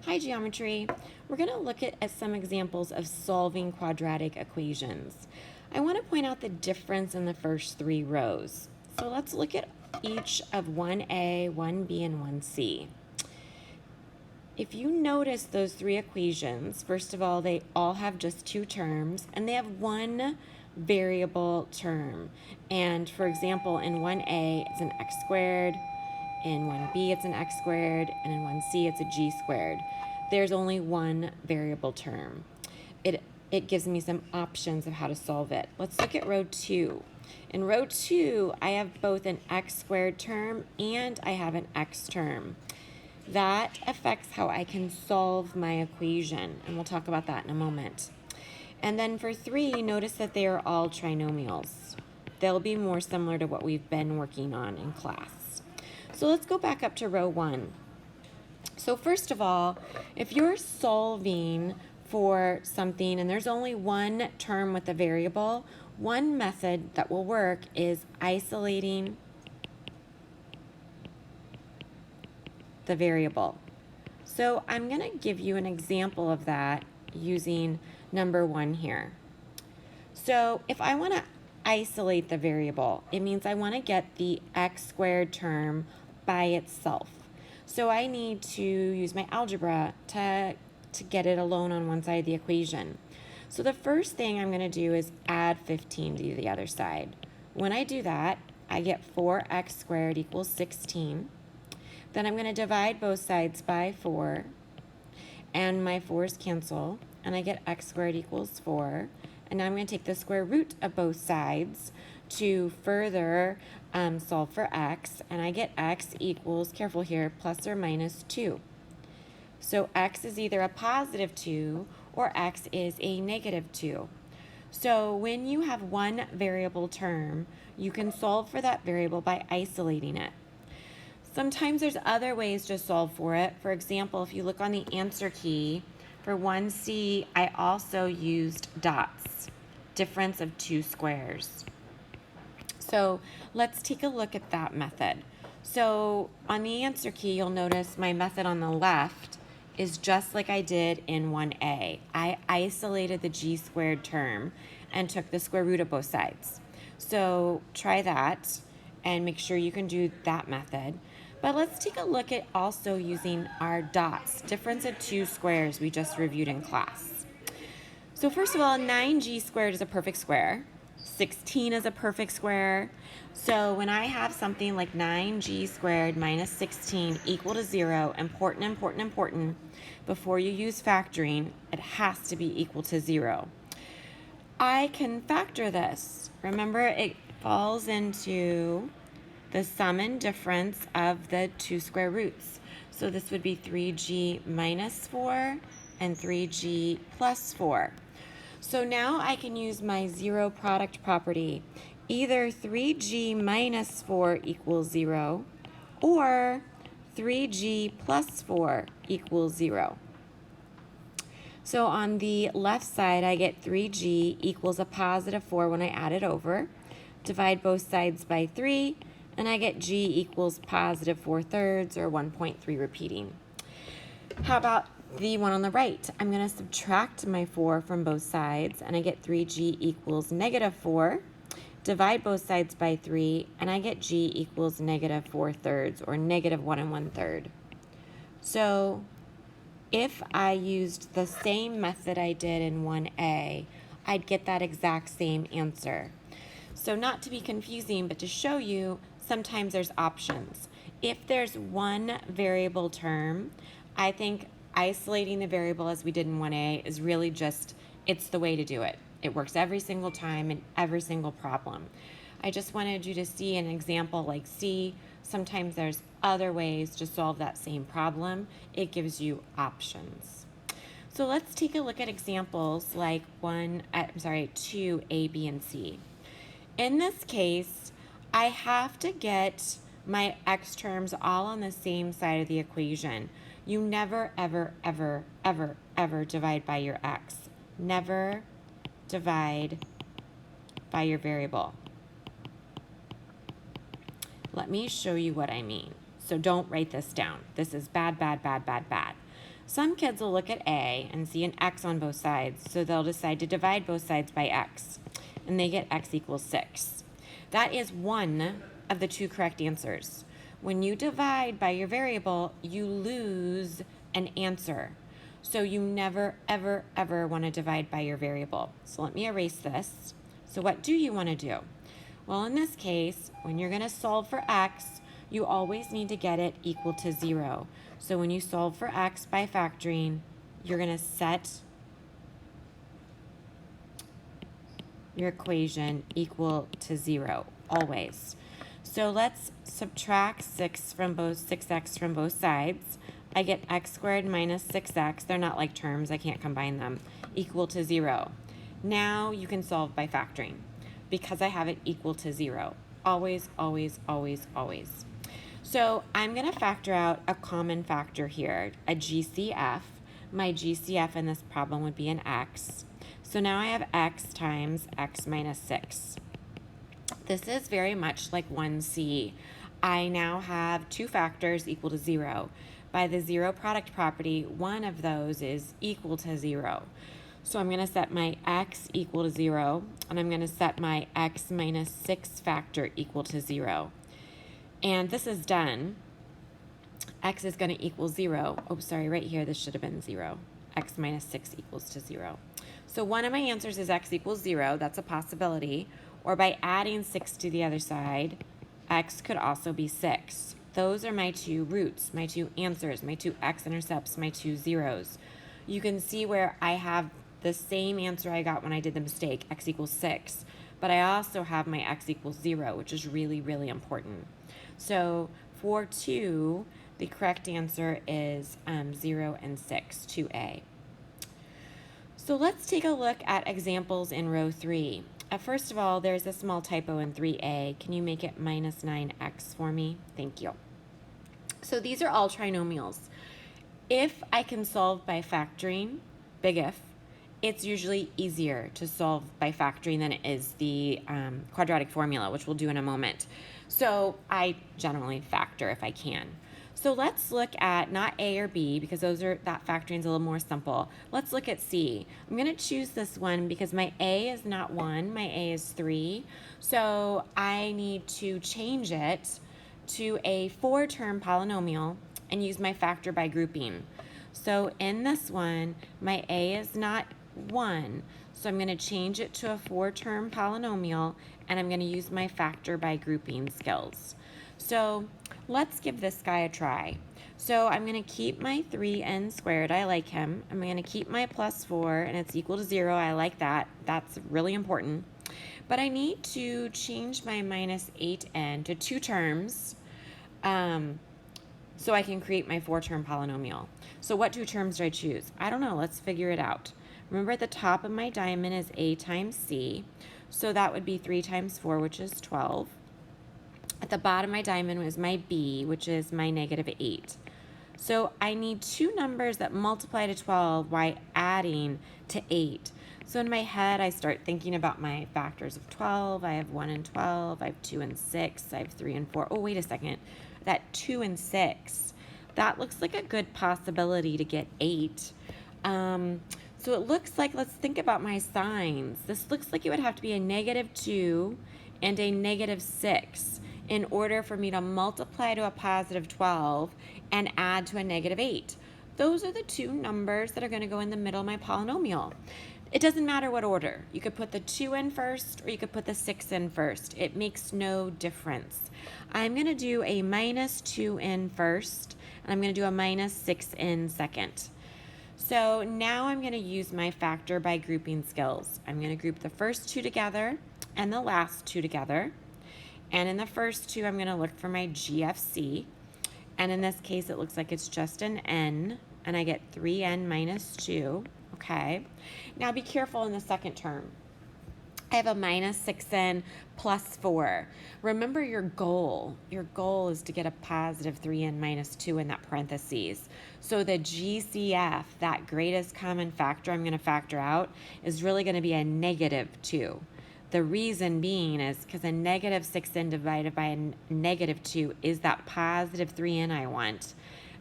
Hi Geometry. We're going to look at some examples of solving quadratic equations. I want to point out the difference in the first three rows. So let's look at each of 1a, 1b, and 1c. If you notice those three equations, first of all, they all have just two terms, and they have one variable term. And for example, in 1a, it's an x squared. In 1b, it's an x squared, and in 1c, it's a g squared. There's only one variable term. It gives me some options of how to solve it. Let's look at row 2. In row 2, I have both an x squared term and I have an x term. That affects how I can solve my equation, and we'll talk about that in a moment. And then for 3, notice that they are all trinomials. They'll be more similar to what we've been working on in class. So let's go back up to row 1. So first of all, if you're solving for something and there's only one term with a variable, one method that will work is isolating the variable. So I'm going to give you an example of that using number 1 here. So if I want to isolate the variable, it means I want to get the x squared term by itself. So I need to use my algebra to get it alone on one side of the equation. So the first thing I'm going to do is add 15 to the other side. When I do that, I get 4x squared equals 16. Then I'm going to divide both sides by 4, and my 4's cancel, and I get x squared equals 4. And now I'm going to take the square root of both sides to further solve for x, and I get x equals, careful here, plus or minus 2. So x is either a positive 2 or x is a negative 2. So when you have one variable term, you can solve for that variable by isolating it. Sometimes there's other ways to solve for it. For example, if you look on the answer key, for 1c, I also used dots, difference of two squares. So let's take a look at that method. So on the answer key, you'll notice my method on the left is just like I did in 1a. I isolated the g squared term and took the square root of both sides. So try that and make sure you can do that method. But let's take a look at also using our dots, difference of two squares we just reviewed in class. So first of all, 9g squared is a perfect square. 16 is a perfect square. So when I have something like 9g squared minus 16 equal to 0, important, before you use factoring, it has to be equal to 0. I can factor this. Remember, it falls into the sum and difference of the two square roots. So this would be 3g minus 4 and 3g plus 4. So now I can use my zero product property. Either 3g minus 4 equals 0 or 3g plus 4 equals 0. So on the left side, I get 3g equals a positive 4 when I add it over. Divide both sides by 3, and I get g equals positive 4/3 or 1.3 repeating. How about the one on the right? I'm going to subtract my 4 from both sides, and I get 3g equals negative 4. Divide both sides by 3, and I get g equals negative 4/3 or negative 1 1/3. So if I used the same method I did in 1a, I'd get that exact same answer. So not to be confusing, but to show you, sometimes there's options. If there's one variable term, I think isolating the variable as we did in 1a is really just, it's the way to do it. It works every single time in every single problem. I just wanted you to see an example like C. Sometimes there's other ways to solve that same problem. It gives you options. So let's take a look at examples like 2, A, B, and C. In this case, I have to get my x terms all on the same side of the equation. You never, ever, ever, ever, ever divide by your x. Never divide by your variable. Let me show you what I mean. So don't write this down. This is bad, bad, bad, bad, bad. Some kids will look at A and see an x on both sides, so they'll decide to divide both sides by x, and they get x equals 6. That is one of the two correct answers. When you divide by your variable, you lose an answer. So you never, ever, ever want to divide by your variable. So let me erase this. So what do you want to do? Well, in this case, when you're going to solve for x, you always need to get it equal to 0. So when you solve for x by factoring, you're going to set your equation equal to 0, always. So let's subtract 6x from both sides. I get x squared minus 6x, they're not like terms, I can't combine them, equal to 0. Now you can solve by factoring because I have it equal to 0. Always, always, always, always. So I'm going to factor out a common factor here, a GCF. My GCF in this problem would be an x. So now I have x times x minus 6. This is very much like 1c. I now have two factors equal to 0. By the zero product property, one of those is equal to 0. So I'm going to set my x equal to 0, and I'm going to set my x minus 6 factor equal to 0. And this is done. X is going to equal 0. Oh, sorry, right here, this should have been 0. X minus 6 equals to 0. So one of my answers is x equals 0. That's a possibility. Or by adding 6 to the other side, x could also be 6. Those are my two roots, my two answers, my two x-intercepts, my two zeros. You can see where I have the same answer I got when I did the mistake, x equals 6. But I also have my x equals 0, which is really, really important. So for 2, the correct answer is 0 and 6, 2a. So let's take a look at examples in row 3. First of all, there's a small typo in 3a. Can you make it minus 9x for me? Thank you. So these are all trinomials. If I can solve by factoring, big if, it's usually easier to solve by factoring than it is the quadratic formula, which we'll do in a moment. So I generally factor if I can. So let's look at not A or B because that factoring is a little more simple. Let's look at C. I'm going to choose this one because my A is not 1, my A is 3. So I need to change it to a 4-term polynomial and use my factor by grouping. So in this one, my A is not 1. So I'm going to change it to a 4-term polynomial and I'm going to use my factor by grouping skills. So let's give this guy a try. So I'm going to keep my 3n squared. I like him. I'm going to keep my plus 4 and it's equal to 0. I like that. That's really important. But I need to change my minus 8n to 2 terms so I can create my 4-term polynomial. So what 2 terms do I choose? I don't know. Let's figure it out. Remember at the top of my diamond is a times c. So that would be 3 times 4, which is 12. At the bottom of my diamond is my b, which is my negative 8. So I need 2 numbers that multiply to 12 by adding to 8. So in my head, I start thinking about my factors of 12. I have 1 and 12. I have 2 and 6. I have 3 and 4. Oh, wait a second. That 2 and 6, that looks like a good possibility to get 8. So it looks like, let's think about my signs. This looks like it would have to be a negative 2 and a negative 6 in order for me to multiply to a positive 12 and add to a negative 8. Those are the 2 numbers that are going to go in the middle of my polynomial. It doesn't matter what order. You could put the 2 in first or you could put the 6 in first. It makes no difference. I'm going to do a minus 2 in first and I'm going to do a minus 6 in second. So now I'm going to use my factor by grouping skills. I'm going to group the first 2 together and the last 2 together. And in the first 2, I'm going to look for my GFC. And in this case, it looks like it's just an n. And I get 3n minus 2. Okay. Now be careful in the second term. I have a minus 6n plus 4. Remember your goal. Your goal is to get a positive 3n minus 2 in that parentheses. So the GCF, that greatest common factor I'm going to factor out, is really going to be a negative 2. The reason being is because a negative 6n divided by a negative 2 is that positive 3n I want.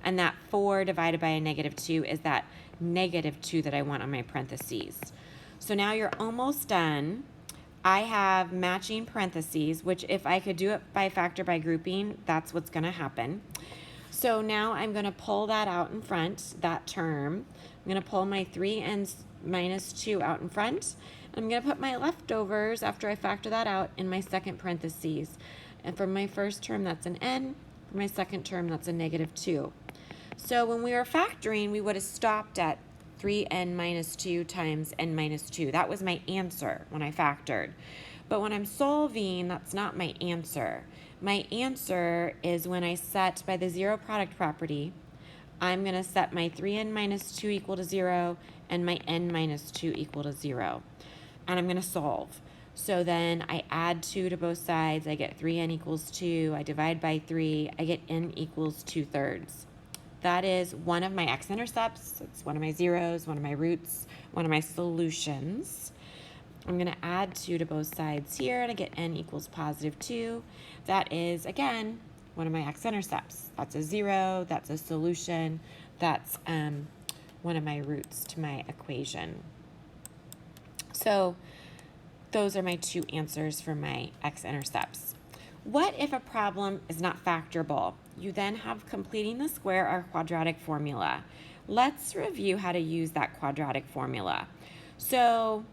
And that 4 divided by a negative 2 is that negative 2 that I want on my parentheses. So now you're almost done. I have matching parentheses, which if I could do it by factor by grouping, that's what's going to happen. So now I'm going to pull that out in front, that term. I'm going to pull my 3n minus 2 out in front. I'm going to put my leftovers after I factor that out in my second parentheses. And for my first term, that's an n. For my second term, that's a negative 2. So when we were factoring, we would have stopped at 3n minus 2 times n minus 2. That was my answer when I factored. But when I'm solving, that's not my answer. My answer is when I set by the zero product property, I'm going to set my 3n minus 2 equal to 0 and my n minus 2 equal to 0. And I'm going to solve. So then I add 2 to both sides. I get 3n equals 2. I divide by 3. I get n equals 2/3. That is one of my x-intercepts. It's one of my zeros, one of my roots, one of my solutions. I'm going to add 2 to both sides here, and I get n equals positive 2. That is, again, one of my x-intercepts. That's a 0. That's a solution. That's one of my roots to my equation. So those are my 2 answers for my x-intercepts. What if a problem is not factorable? You then have completing the square or quadratic formula. Let's review how to use that quadratic formula. So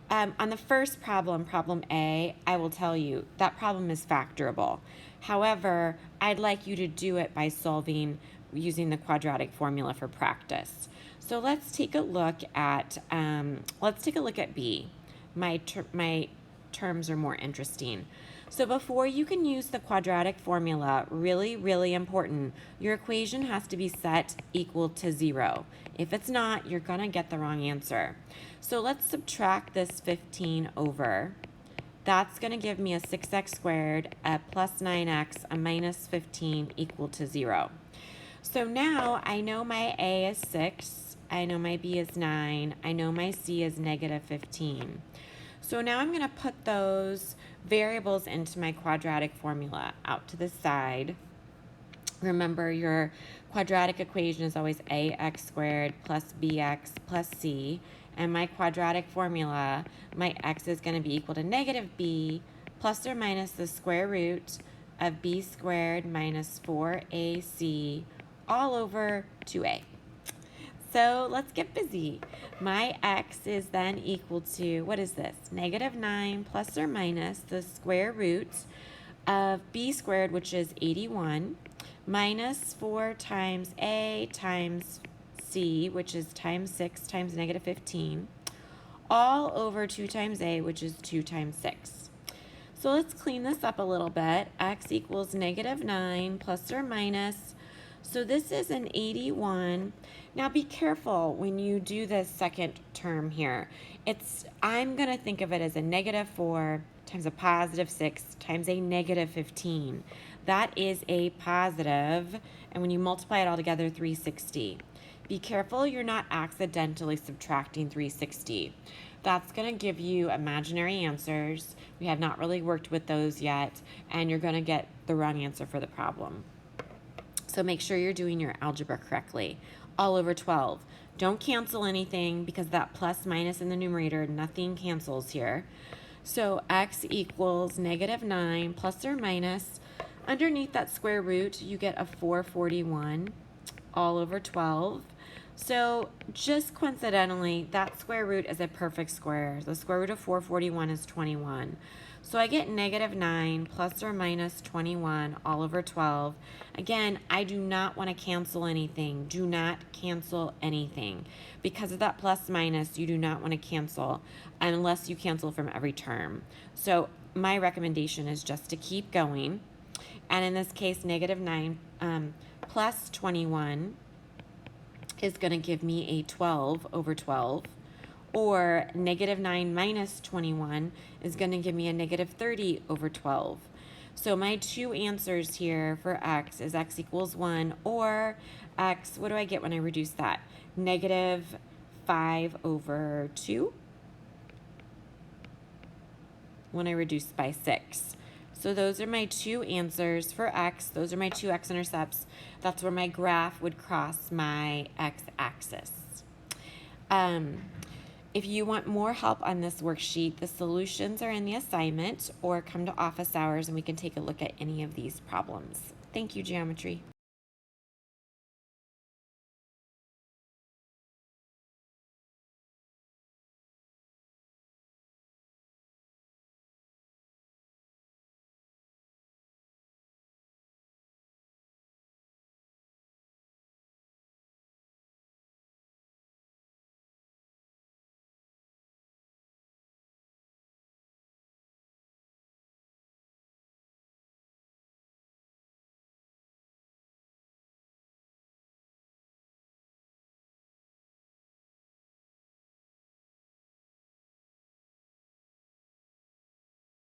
on the first problem, problem A, I will tell you that problem is factorable. However, I'd like you to do it by solving using the quadratic formula for practice. So let's take a look at B. My terms are more interesting. So before you can use the quadratic formula, really, really important, your equation has to be set equal to 0. If it's not, you're going to get the wrong answer. So let's subtract this 15 over. That's going to give me a 6x squared, a plus 9x, a minus 15 equal to 0. So now I know my A is 6, I know my B is 9, I know my C is negative 15. So now I'm going to put those variables into my quadratic formula out to the side. Remember, your quadratic equation is always ax squared plus bx plus c. And my quadratic formula, my x is going to be equal to negative b plus or minus the square root of b squared minus 4ac all over 2a. So let's get busy. My x is then equal to, what is this? Negative 9 plus or minus the square root of b squared, which is 81, minus 4 times a times c, which is times 6 times negative 15, all over 2 times a, which is 2 times 6. So let's clean this up a little bit. X equals negative 9 plus or minus. So this is an 81. Now be careful when you do this second term here. I'm going to think of it as a negative 4 times a positive 6 times a negative 15. That is a positive, and when you multiply it all together, 360. Be careful you're not accidentally subtracting 360. That's going to give you imaginary answers. We have not really worked with those yet, and you're going to get the wrong answer for the problem. So make sure you're doing your algebra correctly. All over 12. Don't cancel anything because that plus minus in the numerator, nothing cancels here. So x equals negative 9 plus or minus. Underneath that square root, you get a 441 all over 12. So just coincidentally, that square root is a perfect square. The square root of 441 is 21. So I get negative 9 plus or minus 21 all over 12. Again, I do not want to cancel anything. Do not cancel anything. Because of that plus minus, you do not want to cancel unless you cancel from every term. So my recommendation is just to keep going. And in this case, negative 9 plus 21 is going to give me a 12 over 12. Or negative 9 minus 21 is going to give me a negative 30 over 12. So my 2 answers here for x is x equals 1, or x, what do I get when I reduce that? Negative 5 over 2 when I reduce by 6. So those are my two answers for x. Those are my two x-intercepts. That's where my graph would cross my x-axis. If you want more help on this worksheet, the solutions are in the assignment, or come to office hours and we can take a look at any of these problems. Thank you, Geometry.